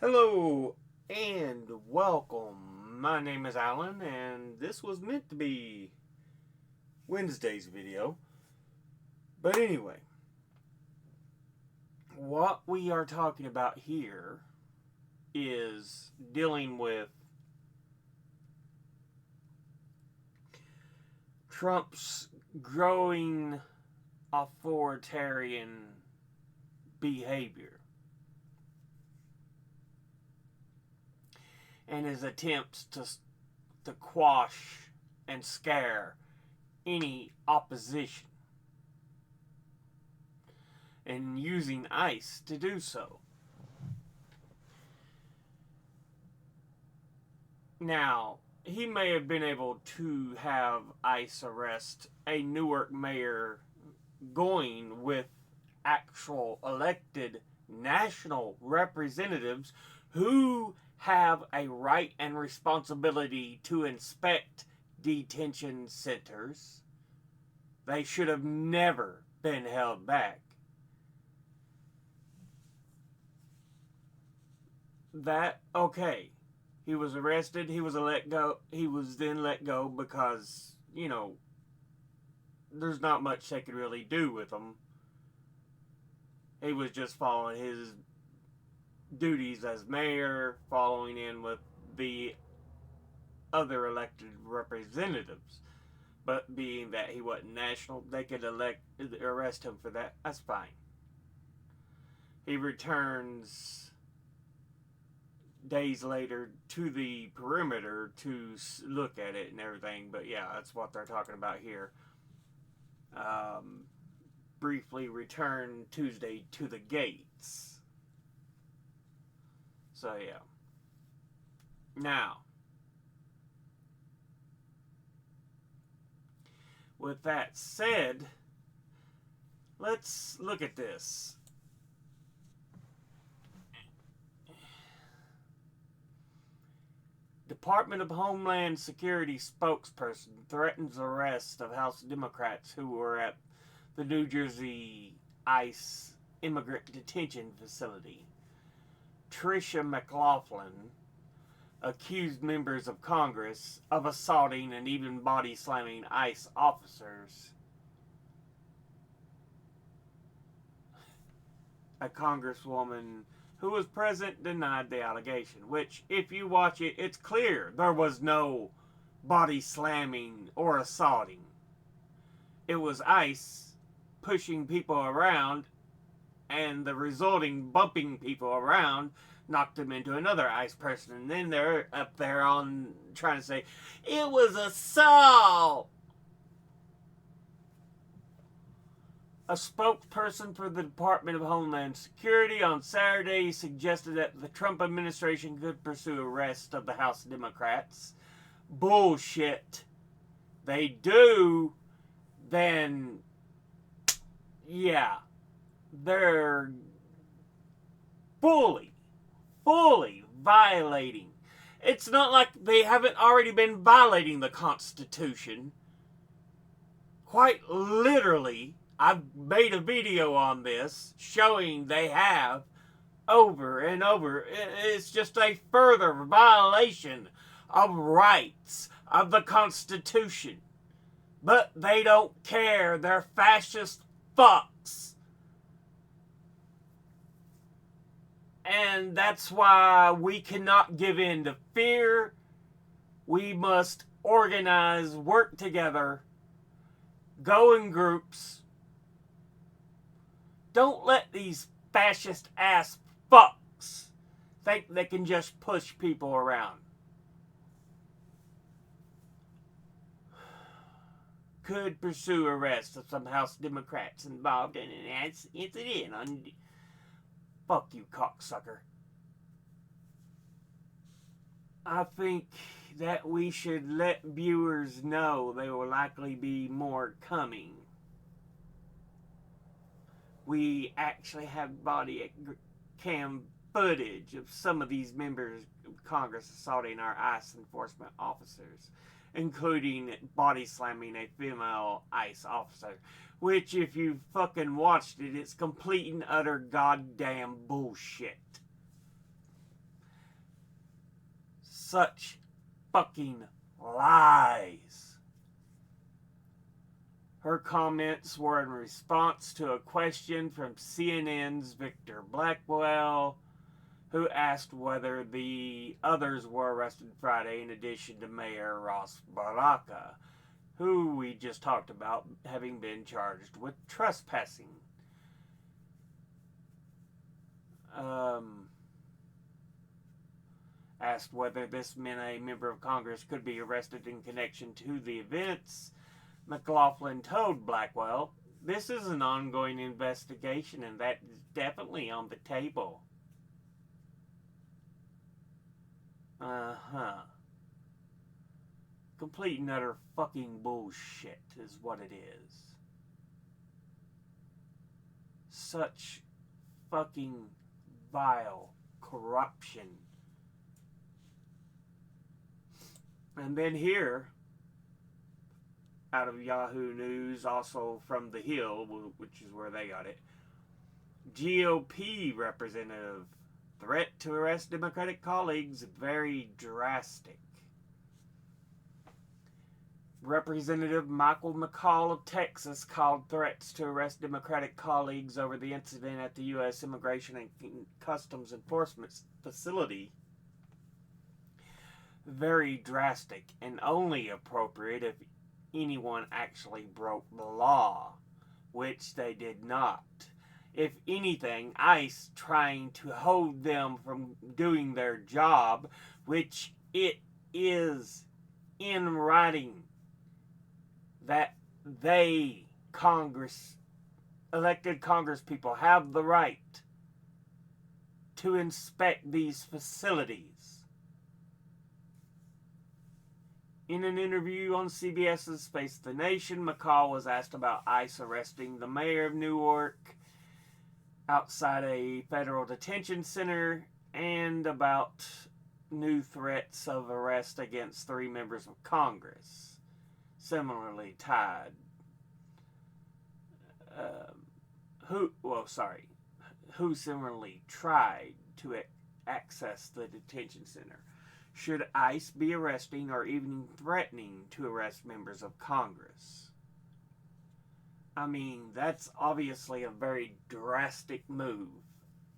Hello and welcome. My name is Alan, and this was meant to be Wednesday's video. But anyway, what we are talking about here is dealing with Trump's growing authoritarian behavior and his attempts to quash and scare any opposition, and using ICE to do so. Now, he may have been able to have ICE arrest a Newark mayor going with actual elected national representatives who have a right and responsibility to inspect detention centers. They should have never been held back. Okay, he was arrested, he was let go, he was then let go because, there's not much they could really do with him. He was just following his duties as mayor, following in with the other elected representatives. But being that he wasn't national, they could arrest him for that. That's fine. He returns days later to the perimeter to look at it and everything. But yeah, that's what they're talking about here. Briefly return Tuesday to the gates. So yeah. Now, with that said, let's look at this. Department of Homeland Security spokesperson threatens arrest of House Democrats who were at the New Jersey ICE immigrant detention facility. Tricia McLaughlin accused members of Congress of assaulting and even body slamming ICE officers. A congresswoman who was present denied the allegation, which, if you watch it, it's clear there was no body slamming or assaulting. It was ICE pushing people around, and the resulting bumping people around knocked them into another ICE person, and then they're up there on trying to say it was assault. A spokesperson for the Department of Homeland Security on Saturday suggested that the Trump administration could pursue arrest of the House Democrats. Bullshit. They do, then yeah, they're fully violating. It's not like they haven't already been violating the Constitution. Quite literally, I've made a video on this showing they have over and over. It's just a further violation of rights of the Constitution. But they don't care. They're fascist fucks. And that's why we cannot give in to fear. We must organize, work together, go in groups. Don't let these fascist ass fucks think they can just push people around. Could pursue arrest of some House Democrats involved in an incident. Fuck you, cocksucker. I think that we should let viewers know there will likely be more coming. We actually have body cam footage of some of these members of Congress assaulting our ICE enforcement officers, including body slamming a female ICE officer. Which, if you fucking watched it, it's complete and utter goddamn bullshit. such fucking lies. Her comments were in response to a question from CNN's Victor Blackwell, who asked whether the others were arrested Friday in addition to Mayor Ross Baraka, who we just talked about having been charged with trespassing. Asked whether this meant a member of Congress could be arrested in connection to the events, McLaughlin told Blackwell, "This is an ongoing investigation and that is definitely on the table." Complete and utter fucking bullshit is what it is. Such fucking vile corruption. And then here, out of Yahoo News, also from The Hill, which is where they got it, GOP representative, threat to arrest Democratic colleagues very drastic. Representative Michael McCall of Texas called threats to arrest Democratic colleagues over the incident at the U.S. Immigration and Customs Enforcement facility very drastic and only appropriate if anyone actually broke the law, which they did not. If anything, ICE trying to hold them from doing their job, which it is in writing that they, elected Congress people, have the right to inspect these facilities. In an interview on CBS's Face the Nation, McCall was asked about ICE arresting the mayor of Newark outside a federal detention center and about new threats of arrest against 3 members of Congress similarly tied. Who similarly tried to access the detention center. Should ICE be arresting or even threatening to arrest members of Congress? I mean, that's obviously a very drastic move.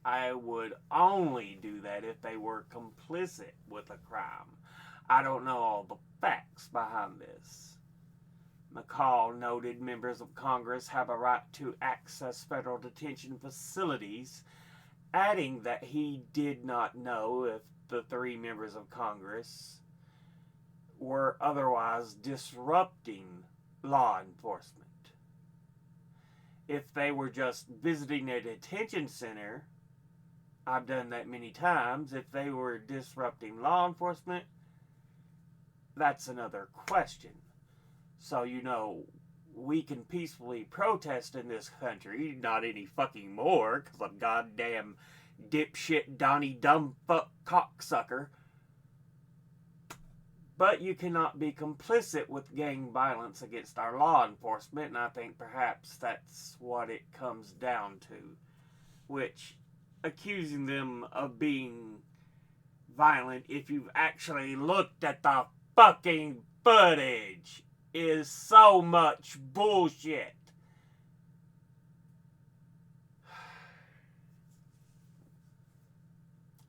I would only do that if they were complicit with a crime. I don't know all the facts behind this. McCall noted members of Congress have a right to access federal detention facilities, adding that he did not know if the 3 members of Congress were otherwise disrupting law enforcement. If they were just visiting a detention center, I've done that many times. If they were disrupting law enforcement, that's another question. So, we can peacefully protest in this country, not any fucking more, because of goddamn dipshit Donnie dumbfuck cocksucker. But you cannot be complicit with gang violence against our law enforcement, and I think perhaps that's what it comes down to. Which, accusing them of being violent, if you've actually looked at the fucking footage, is so much bullshit.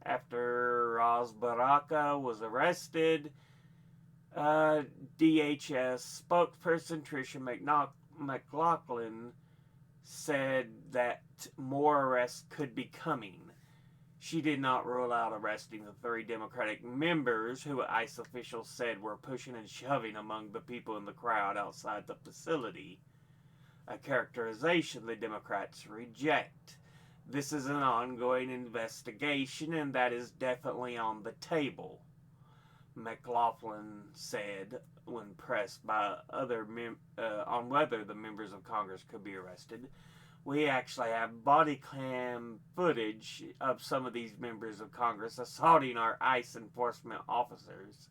After Ross Baraka was arrested, DHS spokesperson Tricia McLaughlin said that more arrests could be coming. She did not rule out arresting the 3 Democratic members who ICE officials said were pushing and shoving among the people in the crowd outside the facility, a characterization the Democrats reject. This is an ongoing investigation, and that is definitely on the table, McLaughlin said when pressed by on whether the members of Congress could be arrested. We actually have body cam footage of some of these members of Congress assaulting our ICE enforcement officers,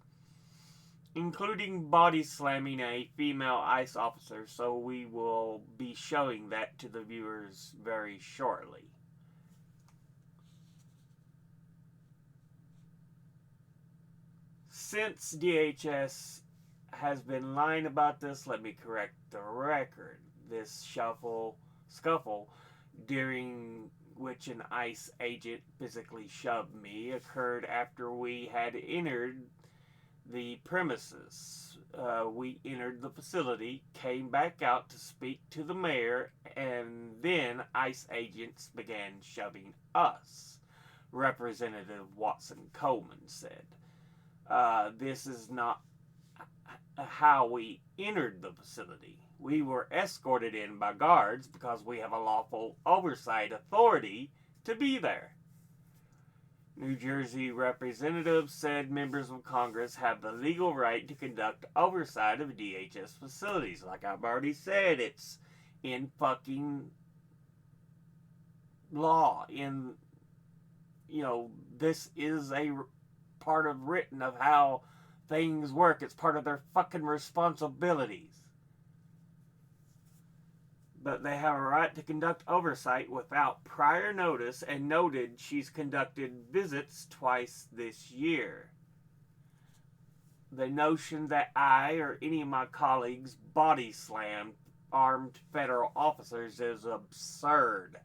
including body slamming a female ICE officer, so we will be showing that to the viewers very shortly. since DHS has been lying about this, let me correct the record. This scuffle, during which an ICE agent physically shoved me, occurred after we had entered the premises. We entered the facility, came back out to speak to the mayor, and then ICE agents began shoving us, Representative Watson Coleman said. This is not how we entered the facility. We were escorted in by guards because we have a lawful oversight authority to be there. New Jersey representatives said members of Congress have the legal right to conduct oversight of DHS facilities. Like I've already said, it's in fucking law. This is a part of written of how things work. It's part of their fucking responsibilities. But they have a right to conduct oversight without prior notice, and noted she's conducted visits twice this year. The notion that I or any of my colleagues body slammed armed federal officers is absurd.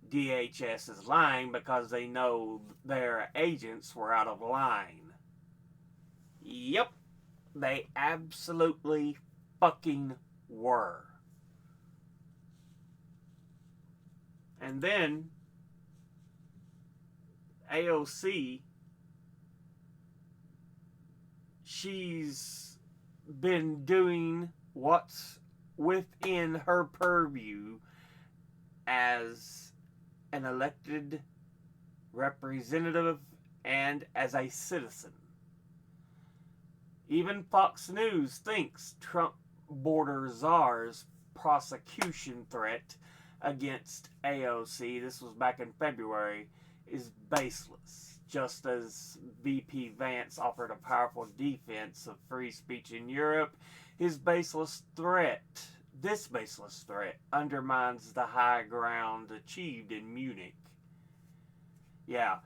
DHS is lying because they know their agents were out of line. Yep, they absolutely fucking were. And then AOC, she's been doing what's within her purview as an elected representative and as a citizen. Even Fox News thinks Trump border czar's prosecution threat against AOC, this was back in February, is baseless. Just as VP Vance offered a powerful defense of free speech in Europe, this baseless threat undermines the high ground achieved in Munich. Yeah.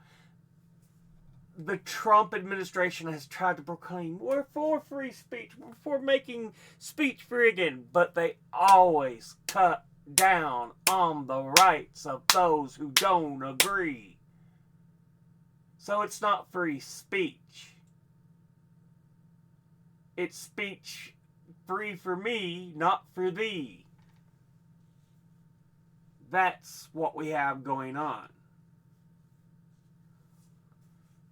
The Trump administration has tried to proclaim, we're for free speech, we're for making speech free again, but they always cut down on the rights of those who don't agree. So it's not free speech. It's speech free for me, not for thee. That's what we have going on.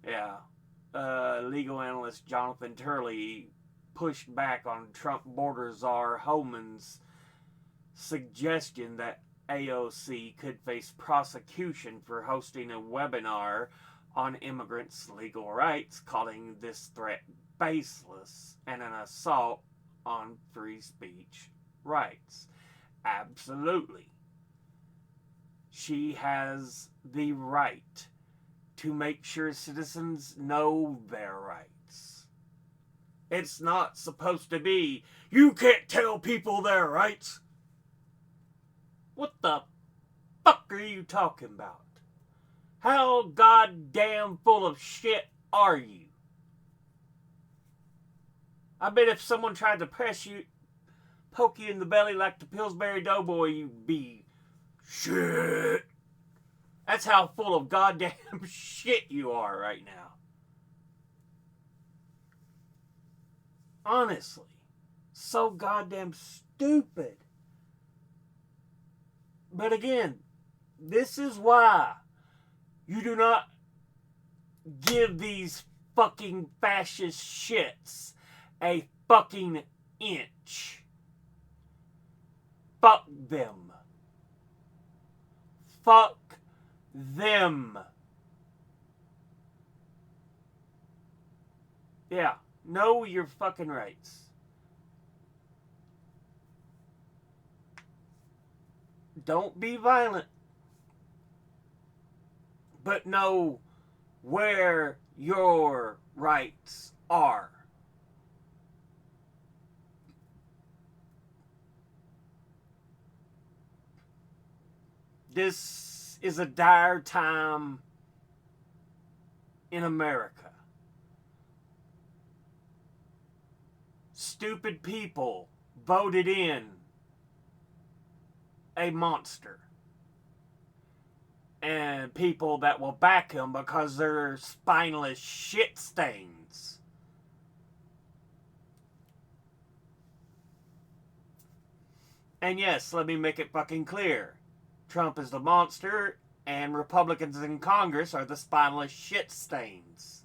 Yeah. Legal analyst Jonathan Turley pushed back on Trump border czar Homan's suggestion that AOC could face prosecution for hosting a webinar on immigrants' legal rights, calling this threat baseless and an assault on free speech rights. Absolutely. She has the right to make sure citizens know their rights. It's not supposed to be, you can't tell people their rights. What the fuck are you talking about? How goddamn full of shit are you? I bet if someone tried to poke you in the belly like the Pillsbury Doughboy, you'd be shit. That's how full of goddamn shit you are right now. Honestly. So goddamn stupid. But again, this is why you do not give these fucking fascist shits a fucking inch. Fuck them. Fuck them. Yeah, know your fucking rights. Don't be violent. But know where your rights are. This is a dire time in America. stupid people voted in a monster. And people that will back him because they're spineless shit stains. And yes, let me make it fucking clear. Trump is the monster, and Republicans in Congress are the spineless shit stains.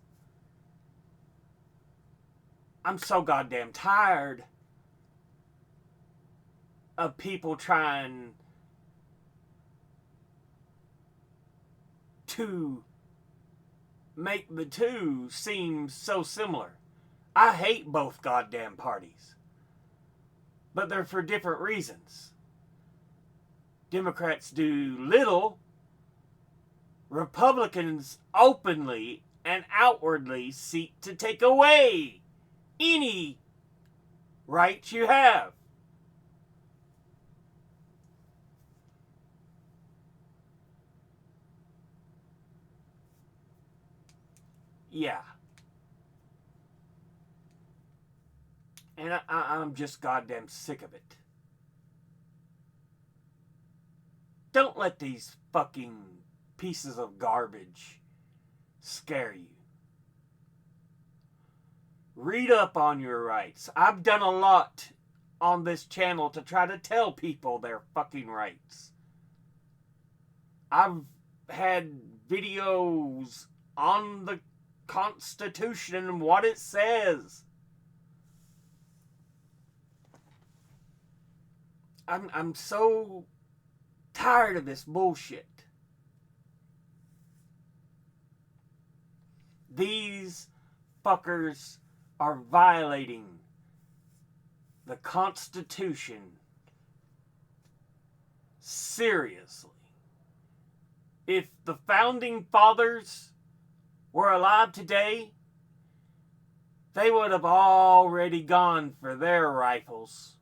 I'm so goddamn tired of people trying to make the two seem so similar. I hate both goddamn parties. But they're for different reasons. Democrats do little. Republicans openly and outwardly seek to take away any rights you have. Yeah. And I'm just goddamn sick of it. Don't let these fucking pieces of garbage scare you. Read up on your rights. I've done a lot on this channel to try to tell people their fucking rights. I've had videos on the Constitution and what it says. I'm so tired of this bullshit. These fuckers are violating the Constitution seriously. If the founding fathers were alive today, they would have already gone for their rifles.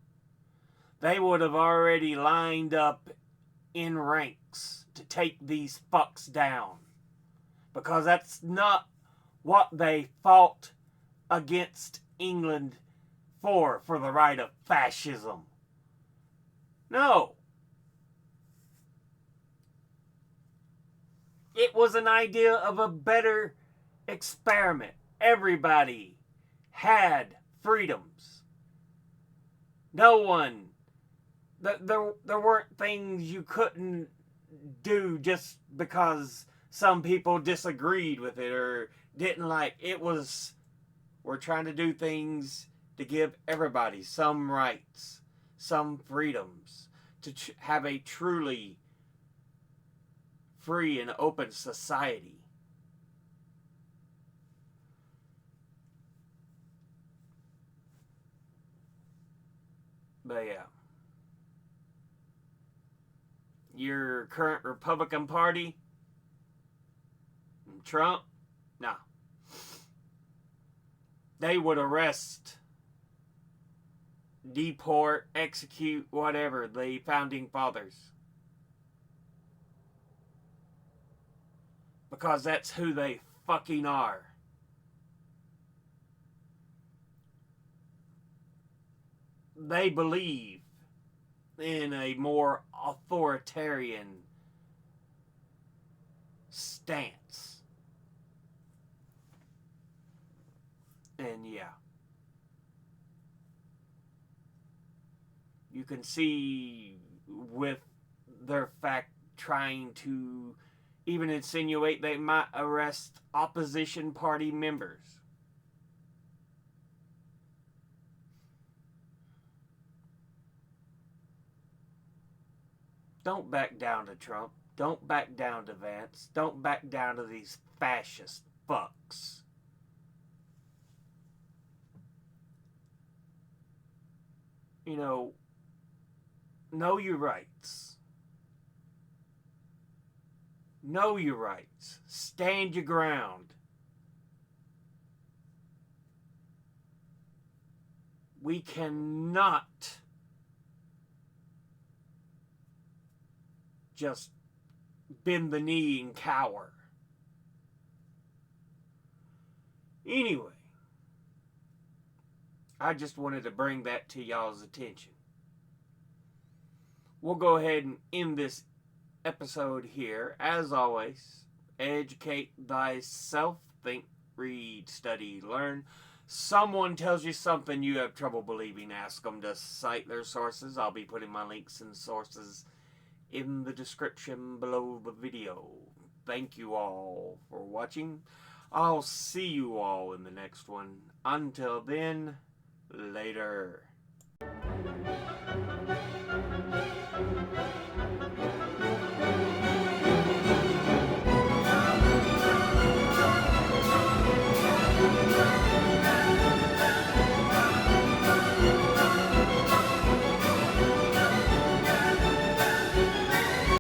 They would have already lined up in ranks to take these fucks down. Because that's not what they fought against England for the right of fascism. No. It was an idea of a better experiment. Everybody had freedoms. No one. There weren't things you couldn't do just because some people disagreed with it or didn't like it. We're trying to do things to give everybody some rights, some freedoms, to have a truly free and open society. But yeah. Your current Republican Party, Trump, no. They would arrest, deport, execute, whatever, the founding fathers. Because that's who they fucking are. They believe in a more authoritarian stance. And yeah. You can see with their fact trying to even insinuate they might arrest opposition party members. Don't back down to Trump. Don't back down to Vance. Don't back down to these fascist fucks. You know your rights. Know your rights. Stand your ground. We cannot just bend the knee and cower. Anyway, I just wanted to bring that to y'all's attention. We'll go ahead and end this episode here. As always, educate thyself, think, read, study, learn. Someone tells you something you have trouble believing, ask them to cite their sources. I'll be putting my links and sources in the description below the video. Thank you all for watching. I'll see you all in the next one. Until then, later.